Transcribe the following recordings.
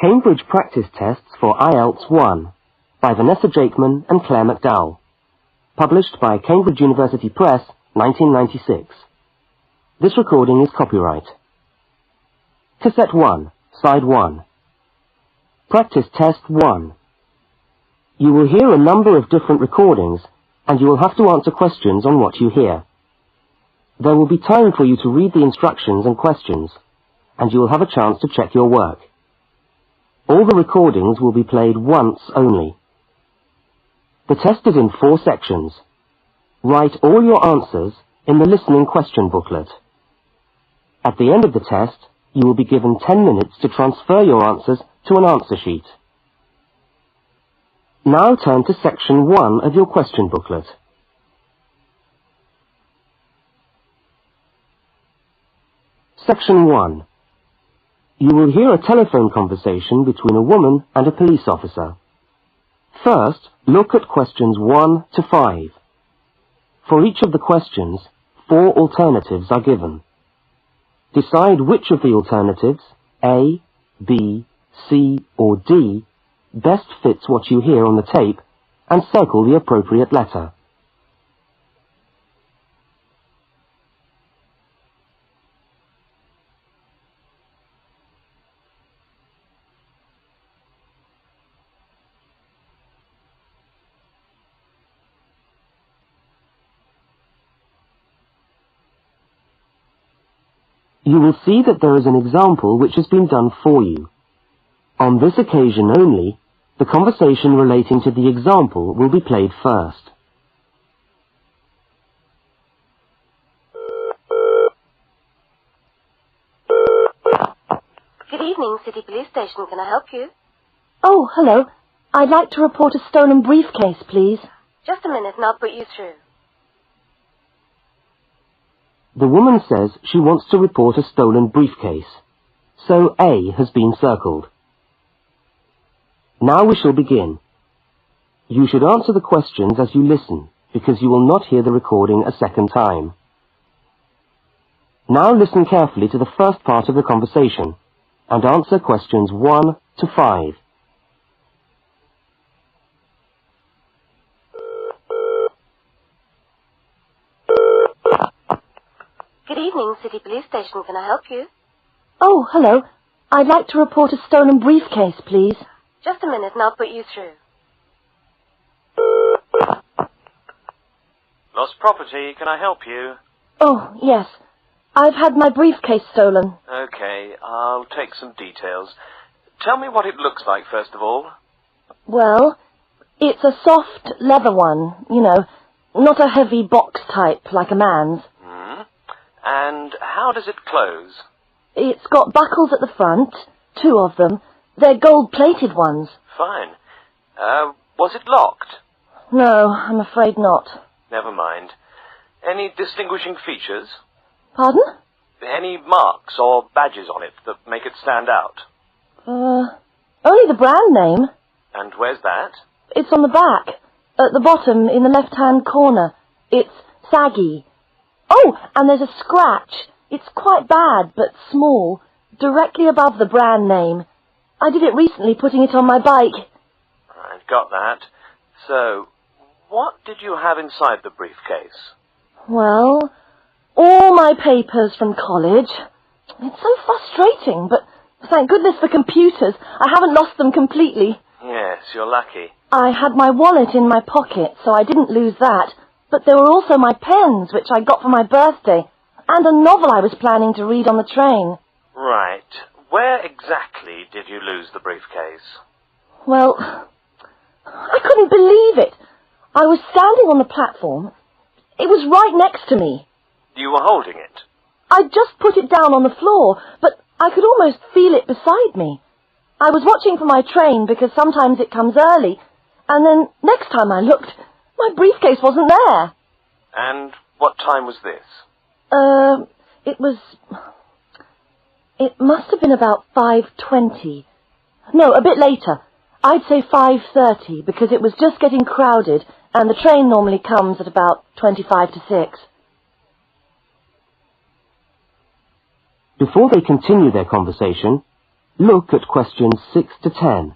Cambridge Practice Tests for IELTS 1 by Vanessa Jakeman and Claire McDowell. Published by Cambridge University Press, 1996. This recording is copyright. Cassette 1, Side 1. Practice Test 1. You will hear a number of different recordings, and you will have to answer questions on what you hear. There will be time for you to read the instructions and questions, and you will have a chance to check your work. All the recordings will be played once only. The test is in 4 sections. Write all your answers in the listening question booklet. At the end of the test, you will be given 10 minutes to transfer your answers to an answer sheet. Now turn to section 1 of your question booklet. Section 1. You will hear a telephone conversation between a woman and a police officer. First, look at questions 1 to 5. For each of the questions, 4 alternatives are given. Decide which of the alternatives, A, B, C, or D, best fits what you hear on the tape, and circle the appropriate letter. You will see that there is an example which has been done for you. On this occasion only, the conversation relating to the example will be played first. Good evening, City Police Station. Can I help you? Oh, hello. I'd like to report a stolen briefcase, please. Just a minute and I'll put you through. The woman says she wants to report a stolen briefcase, so A has been circled. Now we shall begin. You should answer the questions as you listen, because you will not hear the recording a second time. Now listen carefully to the first part of the conversation, and answer questions 1 to 5. Good evening, City Police Station. Can I help you? Oh, hello. I'd like to report a stolen briefcase, please. Just a minute and I'll put you through. Lost property, can I help you? Oh, yes. I've had my briefcase stolen. Okay, I'll take some details. Tell me what it looks like, first of all. Well, it's a soft leather one, you know, not a heavy box type like a man's. And how does it close? It's got buckles at the front, 2 of them. They're gold-plated ones. Fine. Was it locked? No, I'm afraid not. Never mind. Any distinguishing features? Pardon? Any marks or badges on it that make it stand out? Only the brand name. And where's that? It's on the back, at the bottom in the left-hand corner. It's saggy. Oh, and there's a scratch. It's quite bad, but small, directly above the brand name. I did it recently, putting it on my bike. I've got that. So, what did you have inside the briefcase? Well, all my papers from college. It's so frustrating, but thank goodness for computers. I haven't lost them completely. Yes, you're lucky. I had my wallet in my pocket, so I didn't lose that. But there were also my pens, which I got for my birthday, and a novel I was planning to read on the train. Right. Where exactly did you lose the briefcase? Well, I couldn't believe it. I was standing on the platform. It was right next to me. You were holding it? I'd just put it down on the floor, but I could almost feel it beside me. I was watching for my train because sometimes it comes early, and then next time I looked, my briefcase wasn't there. And what time was this? It must have been about 5:20. No, a bit later. I'd say 5:30, because it was just getting crowded, and the train normally comes at about 25 to 6. Before they continue their conversation, Look at questions 6 to 10.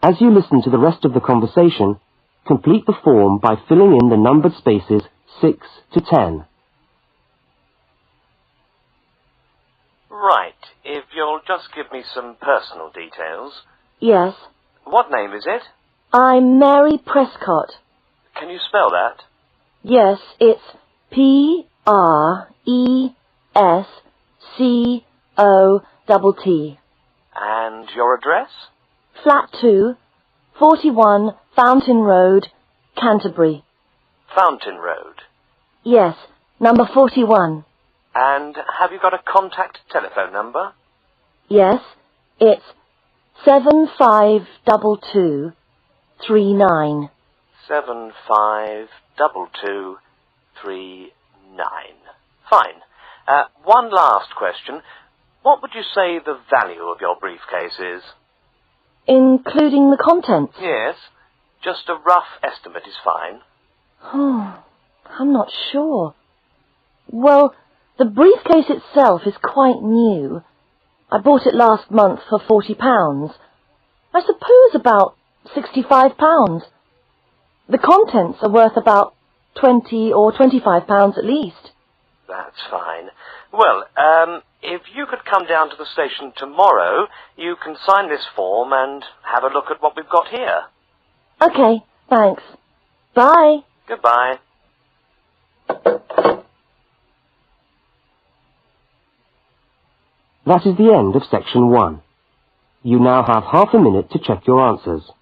As you listen to the rest of the conversation, complete the form by filling in the numbered spaces 6 to 10. Right, if you'll just give me some personal details. Yes. What name is it? I'm Mary Prescott. Can you spell that? Yes, it's Prescott. And your address? Flat 2, 41 Fountain Road, Canterbury. Fountain Road. Yes, number 41. And have you got a contact telephone number? Yes, it's 752239. 752239. Fine. One last question. What would you say the value of your briefcase is? Including the contents? Yes. Just a rough estimate is fine. Oh, I'm not sure. Well, the briefcase itself is quite new. I bought it last month for £40. I suppose about £65. The contents are worth about £20 or £25 at least. That's fine. Well, if you could come down to the station tomorrow, you can sign this form and have a look at what we've got here. Okay, thanks. Bye. Goodbye. That is the end of section 1. You now have half a minute to check your answers.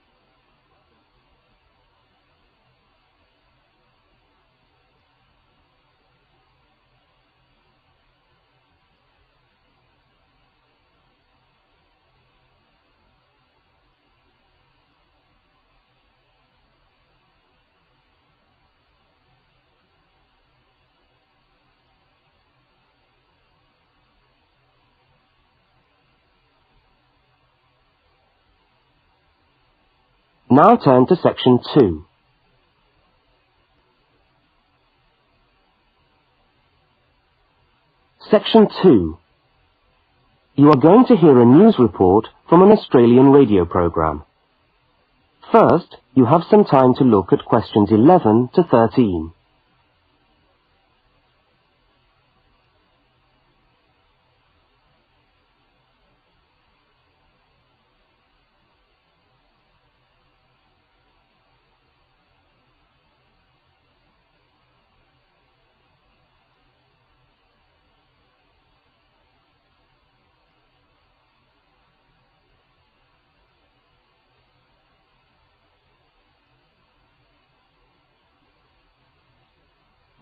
Now turn to section 2. Section 2. You are going to hear a news report from an Australian radio program. First, you have some time to look at questions 11 to 13.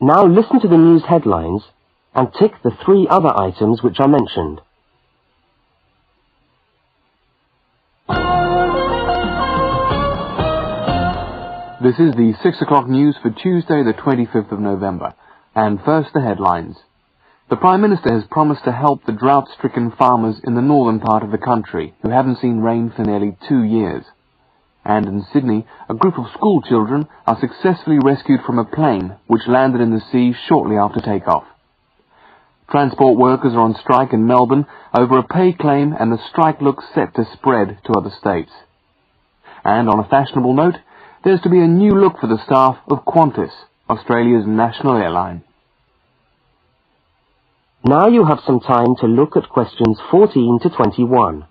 Now listen to the news headlines and tick the 3 other items which are mentioned. This is the 6 o'clock news for Tuesday the 25th of November. And first the headlines. The Prime Minister has promised to help the drought-stricken farmers in the northern part of the country who haven't seen rain for nearly 2 years. And in Sydney, a group of school children are successfully rescued from a plane which landed in the sea shortly after takeoff. Transport workers are on strike in Melbourne over a pay claim, and the strike looks set to spread to other states. And on a fashionable note, there's to be a new look for the staff of Qantas, Australia's national airline. Now you have some time to look at questions 14 to 21.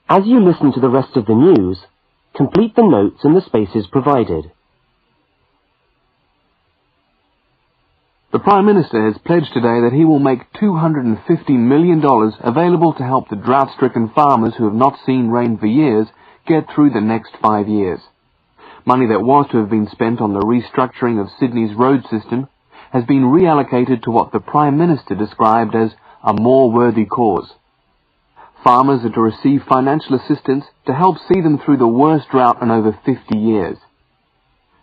As you listen to the rest of the news, complete the notes in the spaces provided. The Prime Minister has pledged today that he will make $250 million available to help the drought-stricken farmers who have not seen rain for years get through the next 5 years. Money that was to have been spent on the restructuring of Sydney's road system has been reallocated to what the Prime Minister described as a more worthy cause. Farmers are to receive financial assistance to help see them through the worst drought in over 50 years.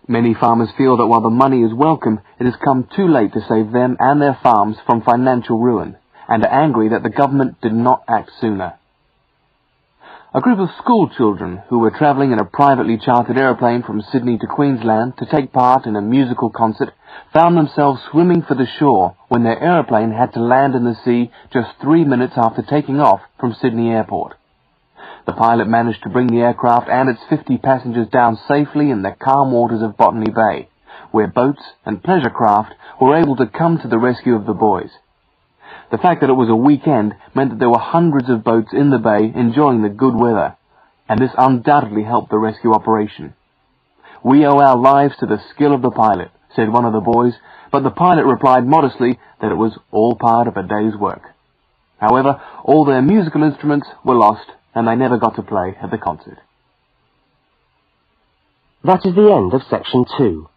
Many farmers feel that while the money is welcome, it has come too late to save them and their farms from financial ruin, and are angry that the government did not act sooner. A group of school children who were travelling in a privately chartered aeroplane from Sydney to Queensland to take part in a musical concert found themselves swimming for the shore when their aeroplane had to land in the sea just 3 minutes after taking off from Sydney Airport. The pilot managed to bring the aircraft and its 50 passengers down safely in the calm waters of Botany Bay, where boats and pleasure craft were able to come to the rescue of the boys. The fact that it was a weekend meant that there were hundreds of boats in the bay enjoying the good weather, and this undoubtedly helped the rescue operation. "We owe our lives to the skill of the pilot," said one of the boys, but the pilot replied modestly that it was all part of a day's work. However, all their musical instruments were lost, and they never got to play at the concert. That is the end of section 2.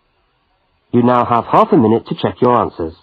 You now have half a minute to check your answers.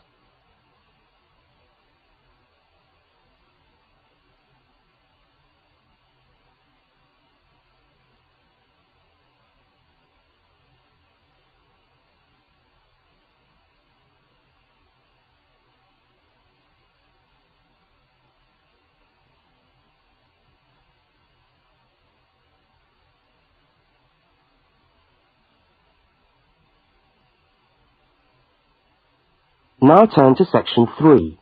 Now turn to section 3.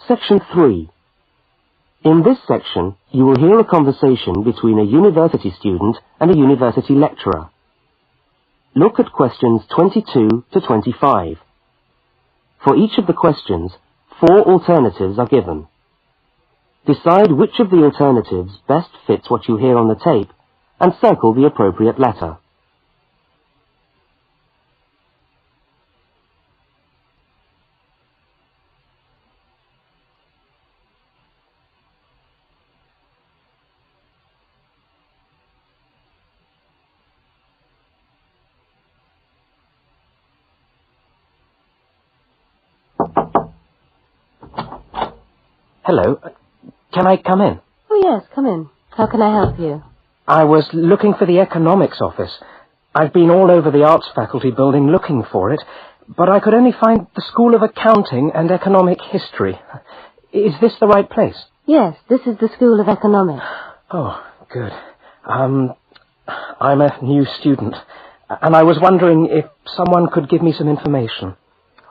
Section 3. In this section, you will hear a conversation between a university student and a university lecturer. Look at questions 22 to 25. For each of the questions, 4 alternatives are given. Decide which of the alternatives best fits what you hear on the tape and circle the appropriate letter. Hello. Can I come in? Oh, yes, come in. How can I help you? I was looking for the economics office. I've been all over the arts faculty building looking for it, but I could only find the School of Accounting and Economic History. Is this the right place? Yes, this is the School of Economics. Oh, good. I'm a new student, and I was wondering if someone could give me some information.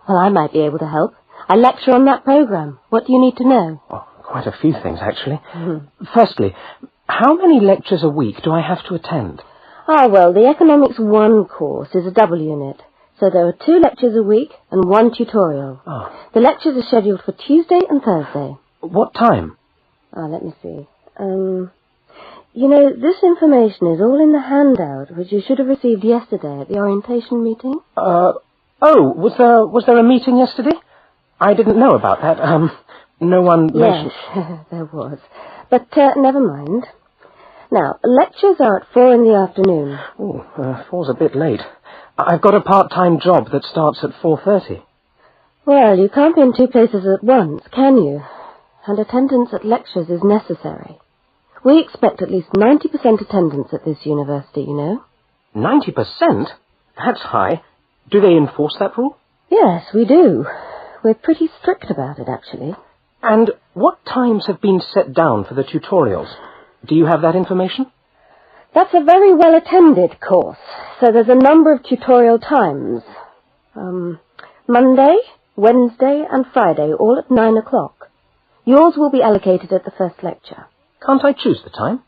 Well, I might be able to help. I lecture on that program. What do you need to know? Oh, quite a few things, actually. Firstly, how many lectures a week do I have to attend? Well, the Economics 1 course is a double unit. So there are 2 lectures a week and 1 tutorial. Oh. The lectures are scheduled for Tuesday and Thursday. What time? Let me see. You know, this information is all in the handout, which you should have received yesterday at the orientation meeting. Was there a meeting yesterday? I didn't know about that. No one mentioned... Yes, there was. But never mind. Now, lectures are at 4 in the afternoon. Oh, 4's a bit late. I've got a part-time job that starts at 4:30. Well, you can't be in 2 places at once, can you? And attendance at lectures is necessary. We expect at least 90% attendance at this university, you know. 90%? That's high. Do they enforce that rule? Yes, we do. We're pretty strict about it, actually. And what times have been set down for the tutorials? Do you have that information? That's a very well-attended course, so there's a number of tutorial times. Monday, Wednesday, and Friday, all at 9 o'clock. Yours will be allocated at the first lecture. Can't I choose the time?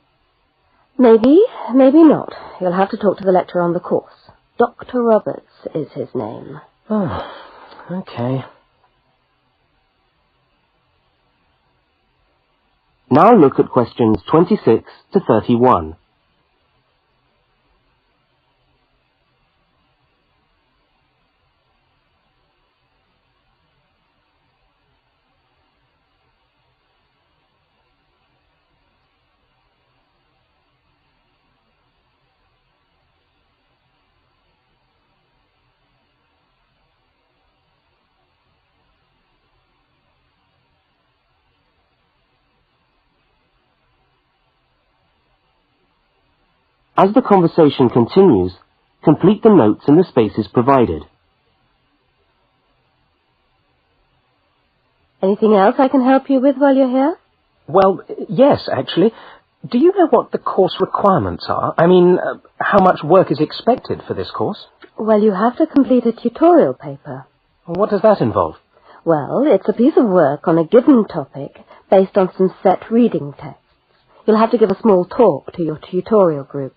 Maybe, maybe not. You'll have to talk to the lecturer on the course. Dr. Roberts is his name. Oh, okay. Now look at questions 26 to 31. As the conversation continues, complete the notes in the spaces provided. Anything else I can help you with while you're here? Well, yes, actually. Do you know what the course requirements are? I mean, how much work is expected for this course? Well, you have to complete a tutorial paper. What does that involve? Well, it's a piece of work on a given topic based on some set reading texts. You'll have to give a small talk to your tutorial group.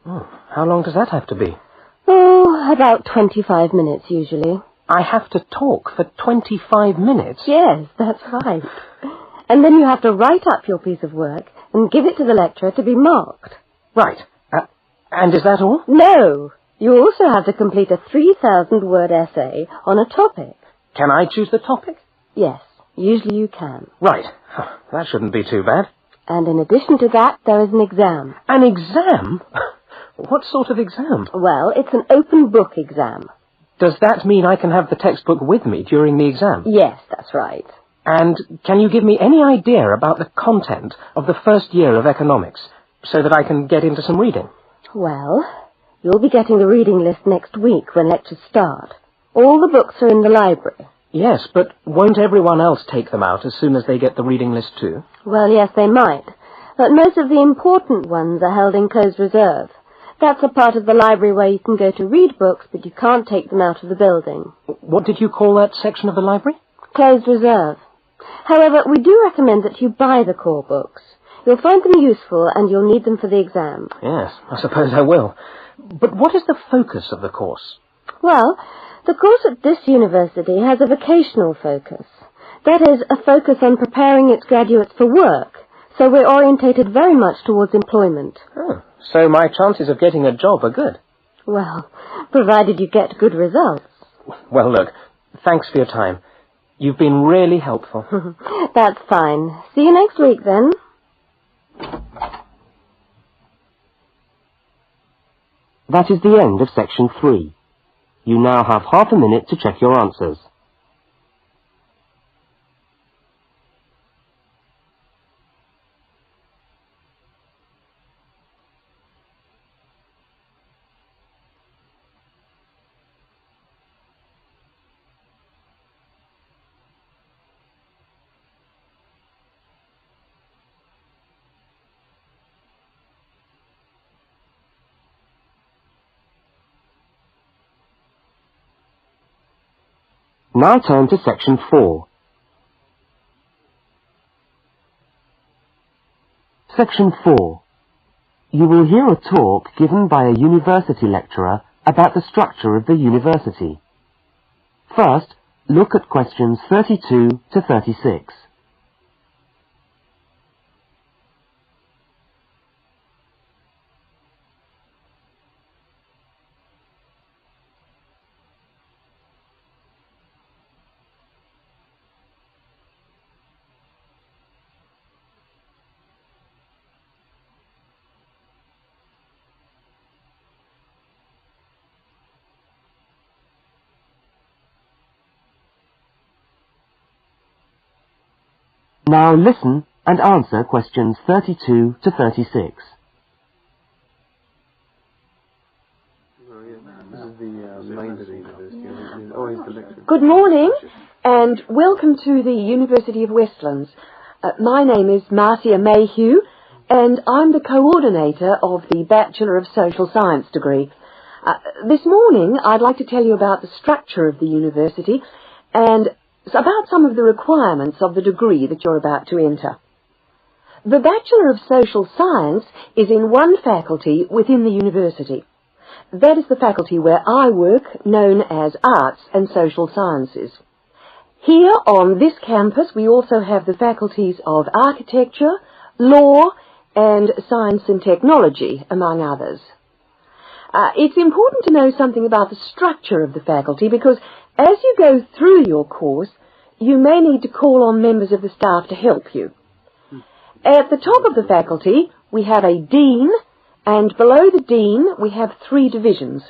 Oh, how long does that have to be? Oh, about 25 minutes usually. I have to talk for 25 minutes? Yes, that's right. And then you have to write up your piece of work and give it to the lecturer to be marked. Right. And is that all? No. You also have to complete a 3,000-word essay on a topic. Can I choose the topic? Yes, usually you can. Right. That shouldn't be too bad. And in addition to that, there is an exam. An exam? What sort of exam? Well, it's an open book exam. Does that mean I can have the textbook with me during the exam? Yes, that's right. And can you give me any idea about the content of the first year of economics, so that I can get into some reading? Well, you'll be getting the reading list next week when lectures start. All the books are in the library. Yes, but won't everyone else take them out as soon as they get the reading list too? Well, yes, they might. But most of the important ones are held in closed reserve. That's a part of the library where you can go to read books, but you can't take them out of the building. What did you call that section of the library? Closed reserve. However, we do recommend that you buy the core books. You'll find them useful and you'll need them for the exam. Yes, I suppose I will. But what is the focus of the course? Well, the course at this university has a vocational focus. That is, a focus on preparing its graduates for work. So we're orientated very much towards employment. Oh, so my chances of getting a job are good? Well, provided you get good results. Well, look, thanks for your time. You've been really helpful. That's fine. See you next week, then. That is the end of section 3. You now have half a minute to check your answers. Now turn to section 4. Section 4. You will hear a talk given by a university lecturer about the structure of the university. First, look at questions 32 to 36. Now listen and answer questions 32 to 36. Good morning and welcome to the University of Westlands. My name is Marcia Mayhew and I'm the coordinator of the Bachelor of Social Science degree. This morning I'd like to tell you about the structure of the university and about some of the requirements of the degree that you're about to enter. The Bachelor of Social Science is in one faculty within the university. That is the faculty where I work, known as Arts and Social Sciences. Here on this campus we also have the faculties of Architecture, law, and science and technology, among others. It's important to know something about the structure of the faculty because as you go through your course, you may need to call on members of the staff to help you. At the top of the faculty, we have a dean, and below the dean, we have 3 divisions.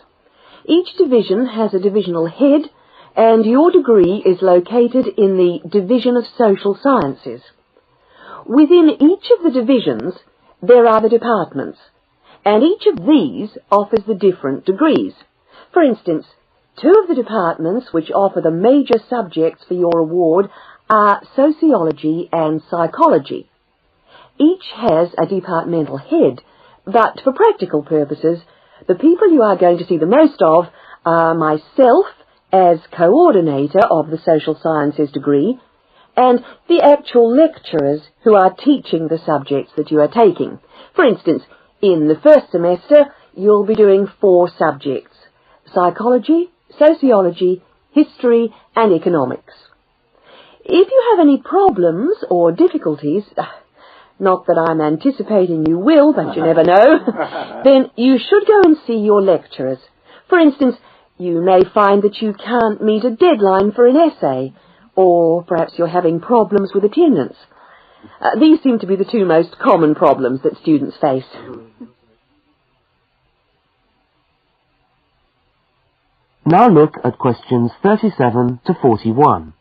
Each division has a divisional head, and your degree is located in the Division of Social Sciences. Within each of the divisions, there are the departments, and each of these offers the different degrees. For instance, 2 of the departments which offer the major subjects for your award are sociology and psychology. Each has a departmental head, but for practical purposes, the people you are going to see the most of are myself as coordinator of the social sciences degree, and the actual lecturers who are teaching the subjects that you are taking. For instance, in the first semester, you'll be doing 4 subjects: psychology, sociology, history, and economics. If you have any problems or difficulties, not that I'm anticipating you will, but you never know, then you should go and see your lecturers. For instance, you may find that you can't meet a deadline for an essay, or perhaps you're having problems with attendance. These seem to be the 2 most common problems that students face. Now look at questions 37 to 41.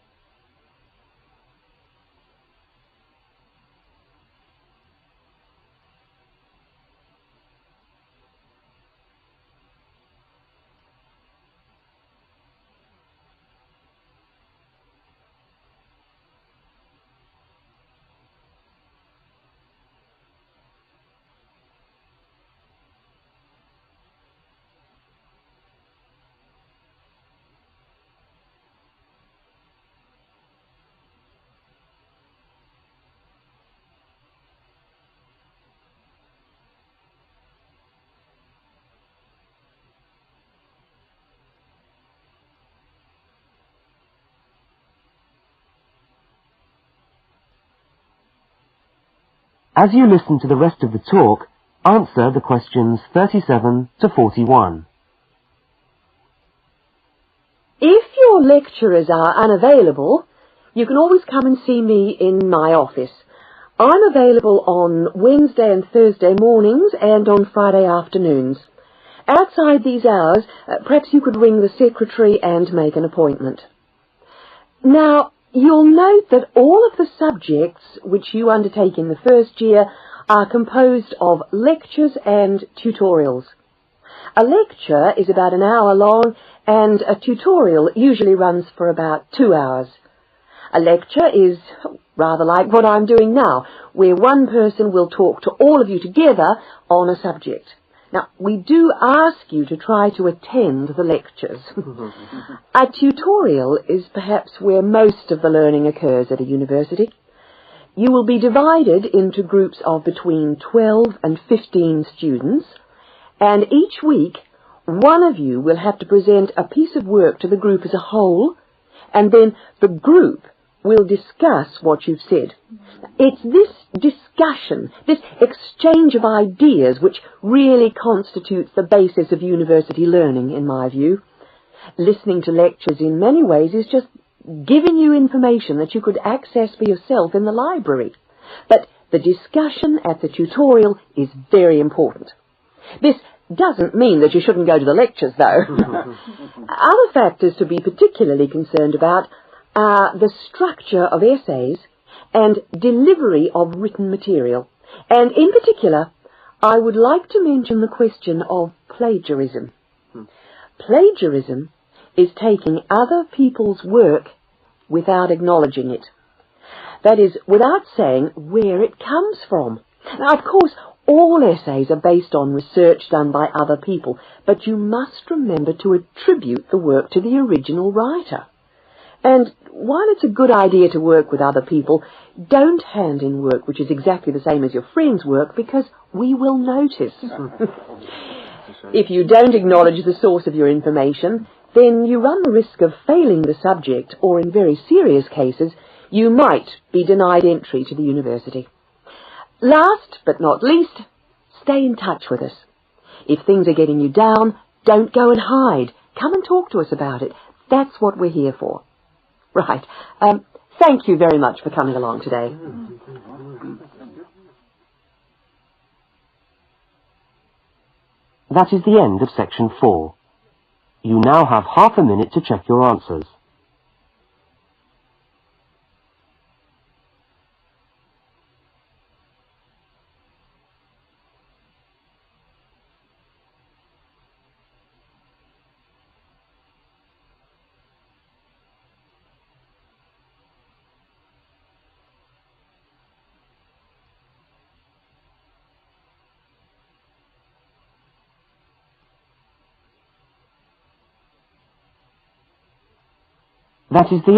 As you listen to the rest of the talk, answer the questions 37 to 41. If your lecturers are unavailable, you can always come and see me in my office. I'm available on Wednesday and Thursday mornings and on Friday afternoons. Outside these hours, perhaps you could ring the secretary and make an appointment. Now, you'll note that all of the subjects which you undertake in the first year are composed of lectures and tutorials. A lecture is about an hour long, and a tutorial usually runs for about 2 hours. A lecture is rather like what I'm doing now, where one person will talk to all of you together on a subject. Now, we do ask you to try to attend the lectures. A tutorial is perhaps where most of the learning occurs at a university. You will be divided into groups of between 12 and 15 students, and each week one of you will have to present a piece of work to the group as a whole, and then the group will discuss what you've said. It's this discussion, this exchange of ideas, which really constitutes the basis of university learning, in my view. Listening to lectures in many ways is just giving you information that you could access for yourself in the library. But the discussion at the tutorial is very important. This doesn't mean that you shouldn't go to the lectures, though. Other factors to be particularly concerned about are the structure of essays and delivery of written material. And in particular, I would like to mention the question of plagiarism. Plagiarism is taking other people's work without acknowledging it. That is, without saying where it comes from. Now, of course, all essays are based on research done by other people, but you must remember to attribute the work to the original writer. And while it's a good idea to work with other people, don't hand in work which is exactly the same as your friend's work, because we will notice. If you don't acknowledge the source of your information, then you run the risk of failing the subject, or in very serious cases, you might be denied entry to the university. Last but not least, stay in touch with us. If things are getting you down, don't go and hide. Come and talk to us about it. That's what we're here for. Right. Thank you very much for coming along today. That is the end of section 4. You now have half a minute to check your answers. That is the end.